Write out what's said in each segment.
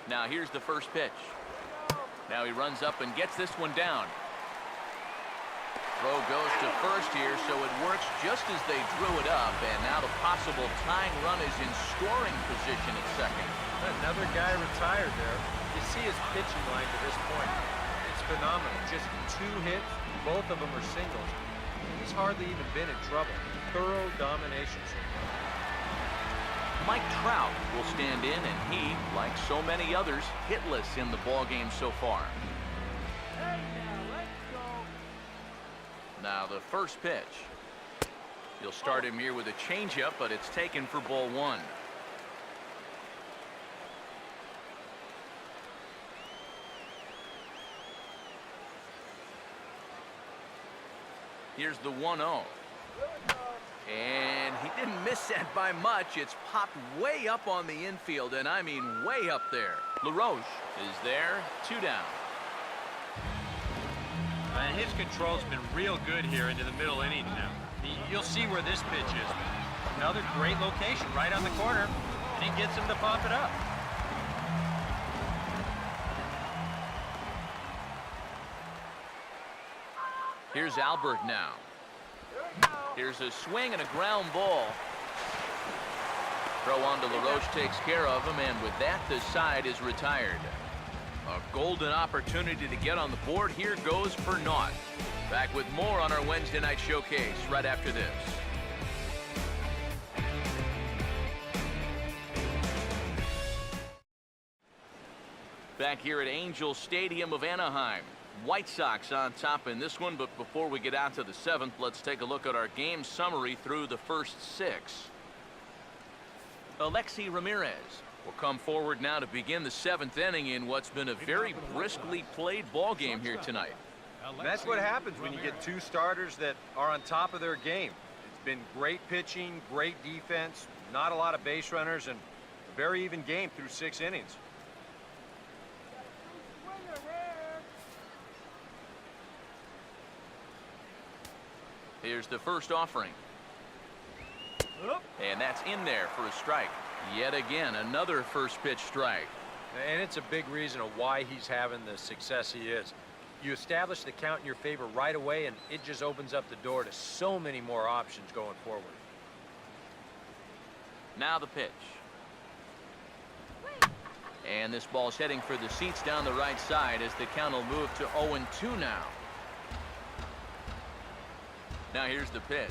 Now here's the first pitch. Now he runs up and gets this one down. Throw goes to first here, so it works just as they drew it up, and now the possible tying run is in scoring position at second. Another guy retired there. You see his pitching line to this point. It's phenomenal. Just 2 hits, both of them are singles. He's hardly even been in trouble. Thorough domination so far. Mike Trout will stand in, and he, like so many others, hitless in the ballgame so far. Now the first pitch. He'll start him here with a changeup, but it's taken for ball 1. Here's the 1-0. And he didn't miss that by much. It's popped way up on the infield, and I mean way up there. LaRoche is there, 2 down. And his control's been real good here into the middle innings now. You'll see where this pitch is. Another great location right on the corner, and he gets him to pop it up. Here's Albert now. Here's a swing and a ground ball. Throw on to LaRoche takes care of him, and with that, the side is retired. A golden opportunity to get on the board here goes for naught. Back with more on our Wednesday night showcase right after this. Back here at Angel Stadium of Anaheim. White Sox on top in this one, but before we get out to the 7th, let's take a look at our game summary through the first 6. Alexi Ramirez will come forward now to begin the 7th inning in what's been a very briskly played ball game here tonight. That's what happens when you get 2 starters that are on top of their game. It's been great pitching, great defense, not a lot of base runners, and a very even game through 6 innings. Here's the first offering. And that's in there for a strike. Yet again, another first pitch strike. And it's a big reason of why he's having the success he is. You establish the count in your favor right away, and it just opens up the door to so many more options going forward. Now the pitch. And this ball's heading for the seats down the right side as the count will move to 0-2 now. Now here's the pitch.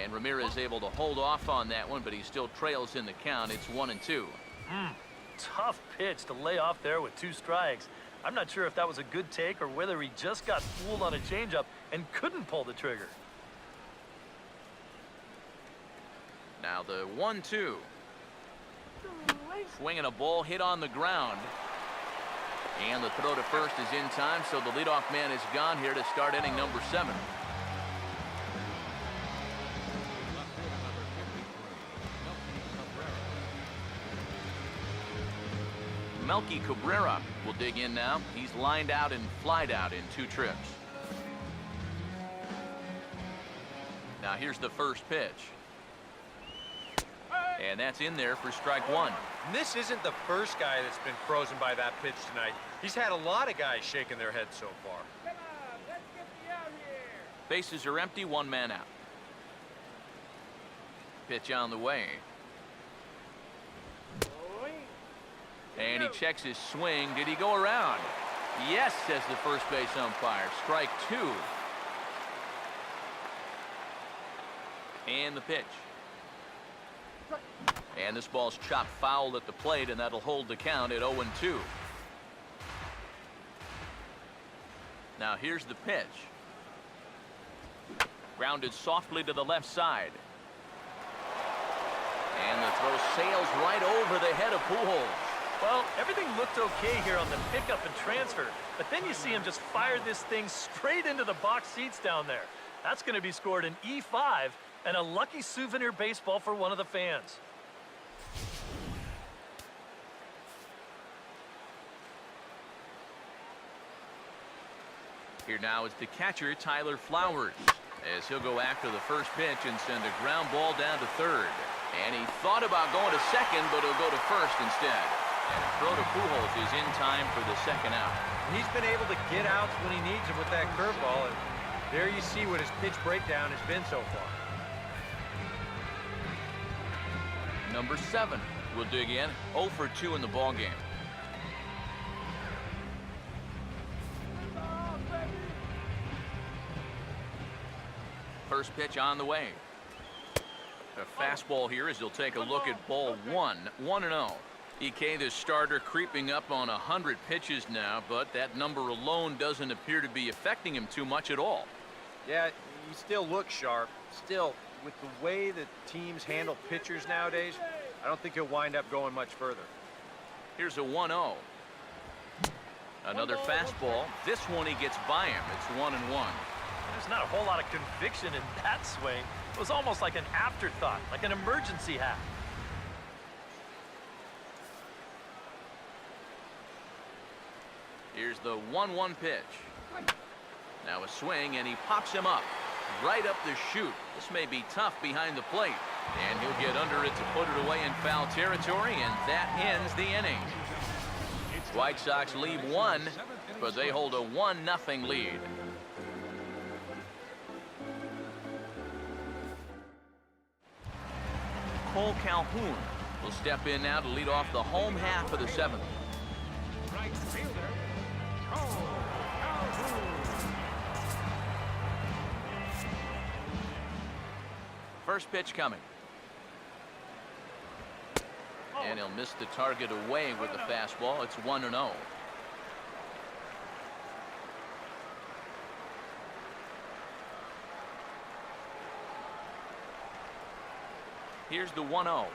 And Ramirez able to hold off on that one, but he still trails in the count. It's 1-2. Tough pitch to lay off there with 2 strikes. I'm not sure if that was a good take or whether he just got fooled on a changeup and couldn't pull the trigger. Now the 1-2. Swinging a ball hit on the ground. And the throw to first is in time, so the leadoff man is gone here to start inning number 7. Melky Cabrera will dig in now. He's lined out and flied out in 2 trips. Now here's the first pitch. And that's in there for strike 1. And this isn't the first guy that's been frozen by that pitch tonight. He's had a lot of guys shaking their heads so far. Come on, let's get me out here. Bases are empty, 1 man out. Pitch on the way. And he checks his swing. Did he go around? Yes, says the first base umpire. Strike 2. And the pitch. And this ball's chopped foul at the plate, and that'll hold the count at 0-2. Now here's the pitch. Grounded softly to the left side. And the throw sails right over the head of Pujols. Well, everything looked okay here on the pickup and transfer, but then you see him just fire this thing straight into the box seats down there. That's going to be scored in E5 and a lucky souvenir baseball for one of the fans. Here now is the catcher, Tyler Flowers, as he'll go after the first pitch and send a ground ball down to third. And he thought about going to second, but he'll go to first instead. And a throw to Pujols is in time for the second out. He's been able to get outs when he needs them with that curveball, and there you see what his pitch breakdown has been so far. Number 7 will dig in. 0 for 2 in the ballgame. First pitch on the way. A fastball here as he'll take a look at ball 1. 1-0. EK, the starter, creeping up on 100 pitches now, but that number alone doesn't appear to be affecting him too much at all. Yeah, he still looks sharp. Still, with the way that teams handle pitchers nowadays, I don't think he'll wind up going much further. Here's a 1-0. Another fastball. This one he gets by him. It's 1-1. There's not a whole lot of conviction in that swing. It was almost like an afterthought, like an emergency hack. Here's the 1-1 pitch. Now a swing, and he pops him up right up the chute. This may be tough behind the plate, and he'll get under it to put it away in foul territory, and that ends the inning. White Sox lead 1, but they hold a 1-0 lead. Cole Calhoun will step in now to lead off the home half of the 7th. Right fielder, Cole Calhoun. First pitch coming. And he'll miss the target away with the fastball. It's 1-0. Here's the 1-0.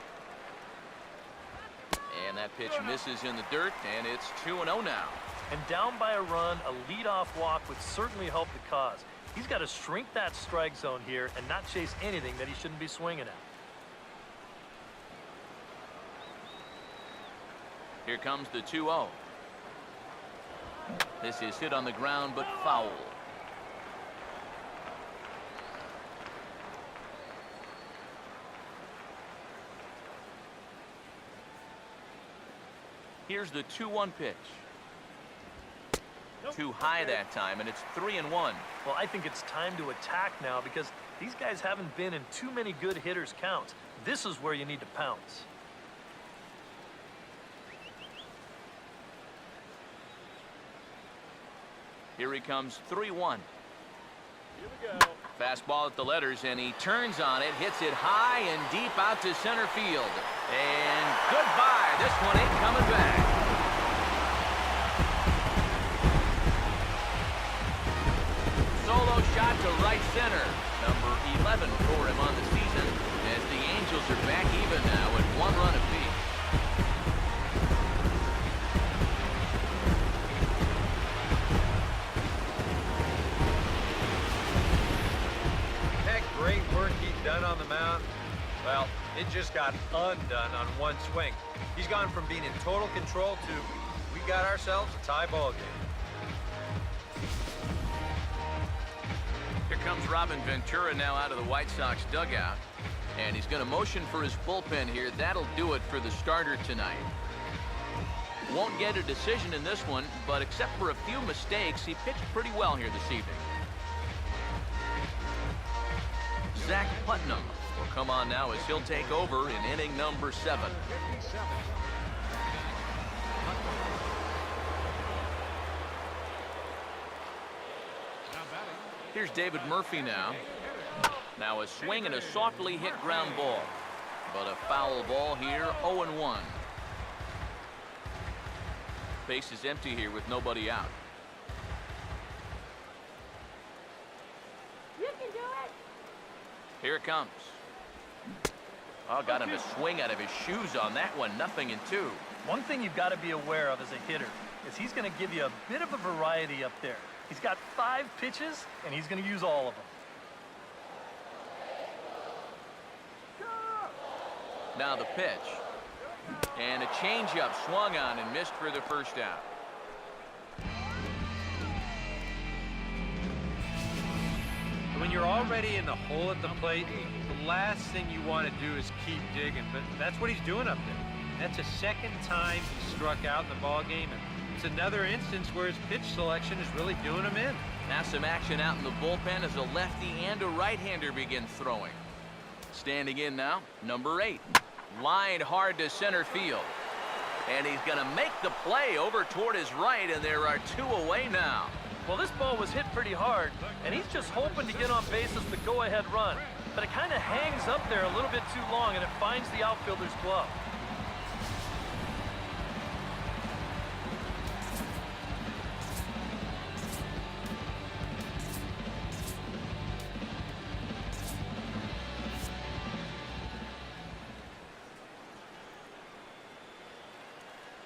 And that pitch misses in the dirt, and it's 2-0 now. And down by a run, a leadoff walk would certainly help the cause. He's got to shrink that strike zone here and not chase anything that he shouldn't be swinging at. Here comes the 2-0. This is hit on the ground, but foul. Here's the 2-1 pitch. Too high that time, and it's 3-1. Well, I think it's time to attack now because these guys haven't been in too many good hitters' counts. This is where you need to pounce. Here he comes, 3-1. Here we go. Fastball at the letters, and he turns on it, hits it high and deep out to center field. And goodbye. This one ain't coming back. Solo shot to right center. Number 11 for him on the season, as the Angels are back even now at 1 run apiece. That great work he's done on the mound, well, it just got undone on one swing. He's gone from being in total control to we got ourselves a tie ball game. Here comes Robin Ventura now out of the White Sox dugout, and he's going to motion for his bullpen here. That'll do it for the starter tonight. Won't get a decision in this one, but except for a few mistakes, he pitched pretty well here this evening. Zach Putnam will come on now as he'll take over in inning number 7. Here's David Murphy now. Now a swing and a softly hit ground ball. But a foul ball here, 0-1. Base is empty here with nobody out. You can do it. Here it comes. Oh, got him to swing out of his shoes on that one. 0-2. One thing you've got to be aware of as a hitter is he's going to give you a bit of a variety up there. He's got 5 pitches, and he's going to use all of them. Now the pitch. And a changeup swung on and missed for the first out. When you're already in the hole at the plate, the last thing you want to do is keep digging, but that's what he's doing up there. That's a second time he struck out in the ball game, and it's another instance where his pitch selection is really doing him in. Now some action out in the bullpen as a lefty and a right-hander begin throwing. Standing in now, number 8. Lined hard to center field. And he's going to make the play over toward his right, and there are 2 away now. Well, this ball was hit pretty hard, and he's just hoping to get on base as the go-ahead run. But it kind of hangs up there a little bit too long, and it finds the outfielder's glove.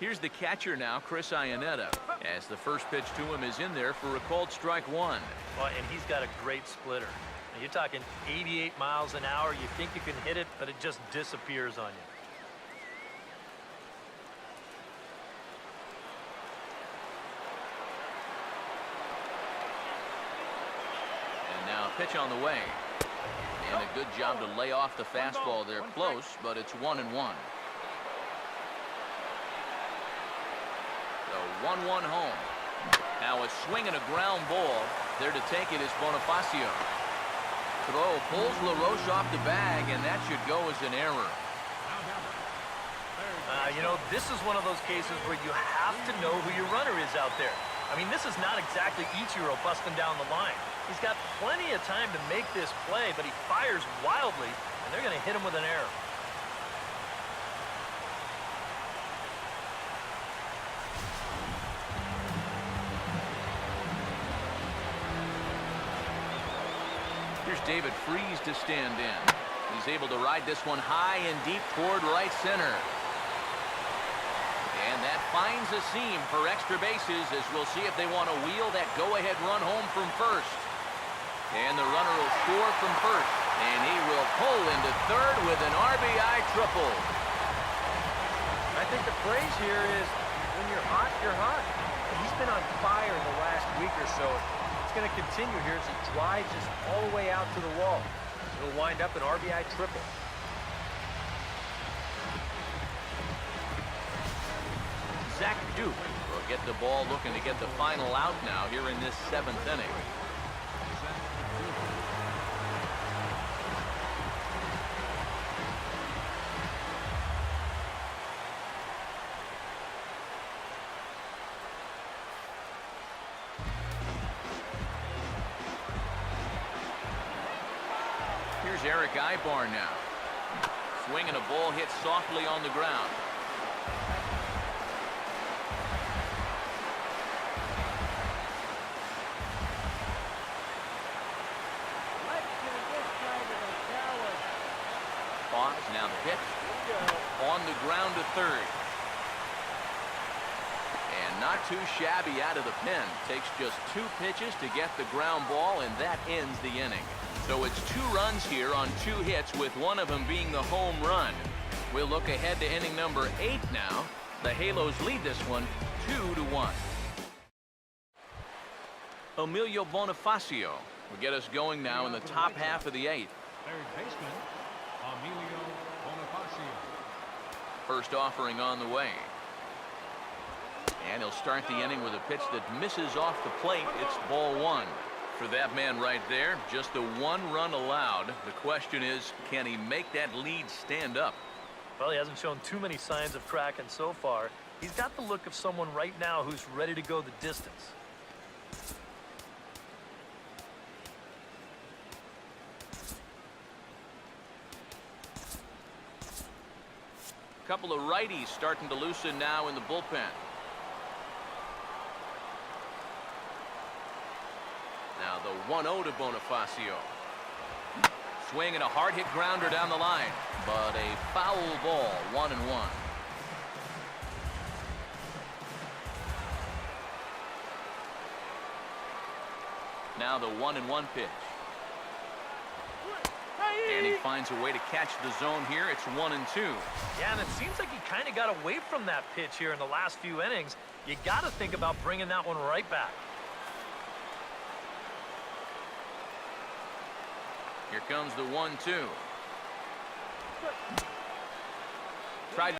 Here's the catcher now, Chris Iannetta, as the first pitch to him is in there for a called strike 1. Well, and he's got a great splitter. Now, you're talking 88 miles an hour. You think you can hit it, but it just disappears on you. And now a pitch on the way. And a good job to lay off the fastball there close, but it's 1-1. The 1-1 home. Now a swing and a ground ball. There to take it is Bonifacio. Throw pulls LaRoche off the bag, and that should go as an error. You know, this is one of those cases where you have to know who your runner is out there. I mean, this is not exactly Ichiro busting down the line. He's got plenty of time to make this play, but he fires wildly, and they're going to hit him with an error. Here's David Freese to stand in. He's able to ride this one high and deep toward right center. And that finds a seam for extra bases, as we'll see if they want to wheel that go-ahead run home from first. And the runner will score from first, and he will pull into third with an RBI triple. I think the phrase here is, when you're hot, you're hot. He's been on fire the last week or so. It's going to continue here as he drives this all the way out to the wall. It'll wind up an RBI triple. Zach Duke will get the ball, looking to get the final out now here in this 7th inning. Here's Eric Ibar now. Swinging a ball hit softly on the ground. Pause, now the pitch. On the ground to third. And not too shabby out of the pen. Takes just 2 pitches to get the ground ball, and that ends the inning. So it's 2 runs here on 2 hits, with one of them being the home run. We'll look ahead to inning number 8 now. The Halos lead this one 2-1. Emilio Bonifacio will get us going now in the top half of the 8th. Third baseman, Emilio Bonifacio. First offering on the way. And he'll start the inning with a pitch that misses off the plate. It's ball 1. For that man right there, just the 1 run allowed. The question is, can he make that lead stand up? Well, he hasn't shown too many signs of cracking so far. He's got the look of someone right now who's ready to go the distance. A couple of righties starting to loosen now in the bullpen. Now the 1-0 to Bonifacio. Swing and a hard hit grounder down the line, but a foul ball, 1-1. Now the 1-1 pitch. And he finds a way to catch the zone here. It's 1-2. Yeah, and it seems like he kind of got away from that pitch here in the last few innings. You got to think about bringing that one right back. Here comes the 1-2. Tried